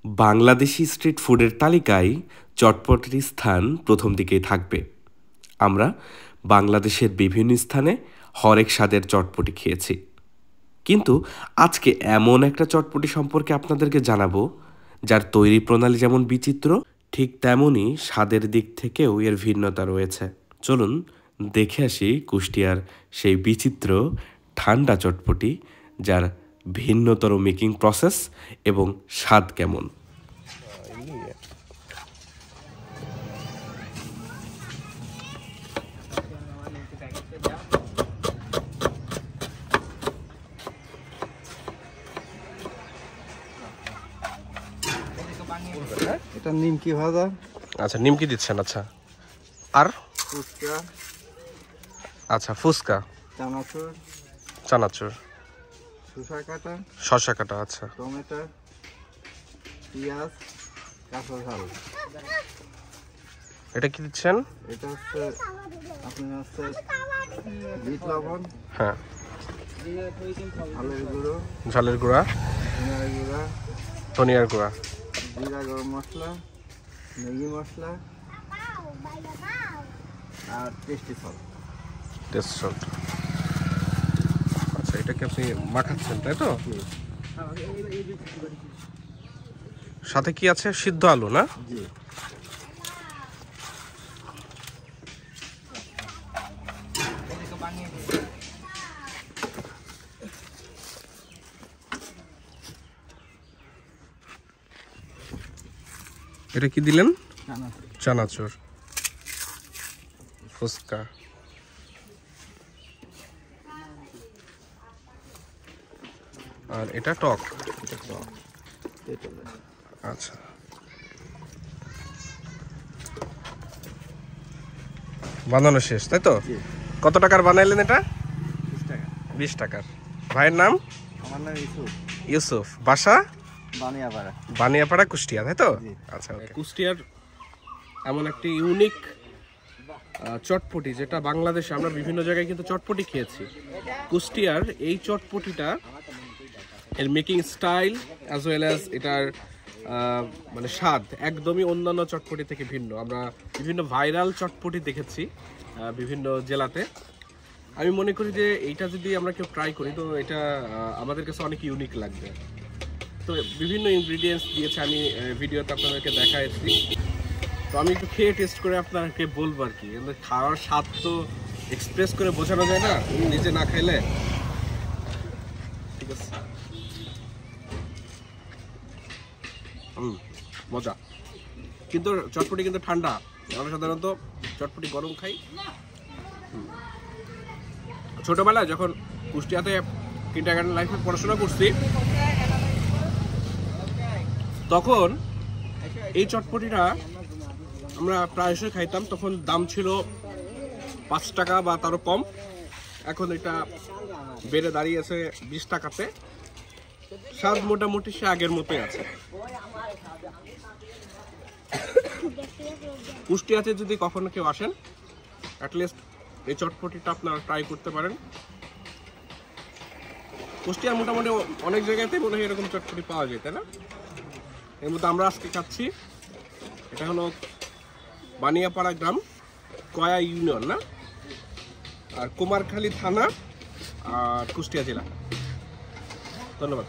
Bangladeshi street ফুডের তালিকায় চটপটির স্থান প্রথম দিকেই থাকবে। আমরা বাংলাদেশের বিভিন্ন স্থানে হরেক স্বাদের চটপটি খেয়েছি, কিন্তু আজকে এমন একটা চটপটি সম্পর্কে আপনাদেরকে জানাবো যার তৈরি প্রণালী যেমন বিচিত্র, ঠিক তেমনই স্বাদের দিক থেকেও এর ভিন্নতা রয়েছে। চলুন দেখে আসি কুষ্টিয়ার সেই বিচিত্র ঠান্ডা চটপটি, যার ভিন্নতর মেকিং প্রসেস এবং স্বাদ কেমন। এটা নিমকি ভাজা। আচ্ছা, নিমকি দিচ্ছেন। আচ্ছা, আর ফুচকা। আচ্ছা, ফুচকা, চানাচুর, চানাচুর, শসা কাটা, আচ্ছা, টমেটো, পেঁয়াজ, কাঁচা ঝাল। এটা কি দিচ্ছেন? এটা হচ্ছে বিট লবণ, হ্যাঁ, ঝালের গুঁড়ো, ঝালের গুঁড়া, ধনিয়ার গুঁড়া, ধনিয়ার গুঁড়া, জিরা গরম মশলা, ম্যাগি মশলা আর টেস্টি সল্ট। Test salt. আচ্ছা, এটাকে আপনি মাখাচ্ছেন, তাই তো? সাথে কি আছে? সিদ্ধ আলু, না? জি। এটা কি দিলেন? চানাচুর, ফুচকা। আর এটা টক। আচ্ছা, বানানো শেষ, তাই তো? কত টাকার বানাইলেন এটা? 20 টাকার। ভাইয়ের নাম? আমার নাম ইউসুফ। বাসা? বানিয়াপাড়া। বানিয়াপাড়া, কুষ্টিয়া, তাই তো? আচ্ছা, কুষ্টিয়ার এমন একটি ইউনিক চটপটি, যেটা বাংলাদেশে আমরা বিভিন্ন জায়গায় কিন্তু চটপটি খেয়েছি। কুষ্টিয়ার এই চটপটিটা, এর making style as well as এটার মানে স্বাদ একদমই অন্যান্য চটপটি থেকে ভিন্ন। আমরা বিভিন্ন ভাইরাল চটপটি দেখেছি বিভিন্ন জেলাতে। আমি মনে করি যে এইটা যদি আমরা কেউ ট্রাই করি, তো এটা আমাদের কাছে অনেক ইউনিক লাগবে। তো বিভিন্ন ইনগ্রিডিয়েন্টস দিয়েছে, আমি ভিডিওতে আপনাদেরকে দেখাচ্ছি। তো আমি একটু খেয়ে টেস্ট করে আপনাকে বলবো আর কি। খাওয়ার স্বাদ তো এক্সপ্রেস করে বোঝানো যায় না নিজে না খাইলে। ঠিক আছে, মজা। কিন্তু চটপটি কিন্তু ঠান্ডা। আমরা সাধারণত চটপটি গরম খাই। ছোটবেলায় যখন কুষ্টিয়াতে কিন্ডারগার্টেন লাইফে পড়াশোনা করছি, তখন এই চটপটিটা আমরা প্রায়শই খাইতাম। তখন দাম ছিল 5 টাকা বা তারও কম। এখন এটা বেড়ে দাঁড়িয়েছে 20 টাকাতে। স্বাদ মোটামুটি সে আগের মতোই আছে। কুষ্টিয়াতে যদি কখনো কেউ আসেন, অ্যাটলিস্ট এই চটপটিটা আপনারা ট্রাই করতে পারেন। কুষ্টিয়ার মোটামুটি অনেক জায়গাতেই মনে হয় এরকম চটপটি পাওয়া যায়, তাই না? এর মধ্যে আমরা আজকে খাচ্ছি, এটা হলো বানিয়াপাড়া গ্রাম, কয়া ইউনিয়ন, না? আর কুমারখালী থানা আর কুষ্টিয়া জেলা। ধন্যবাদ।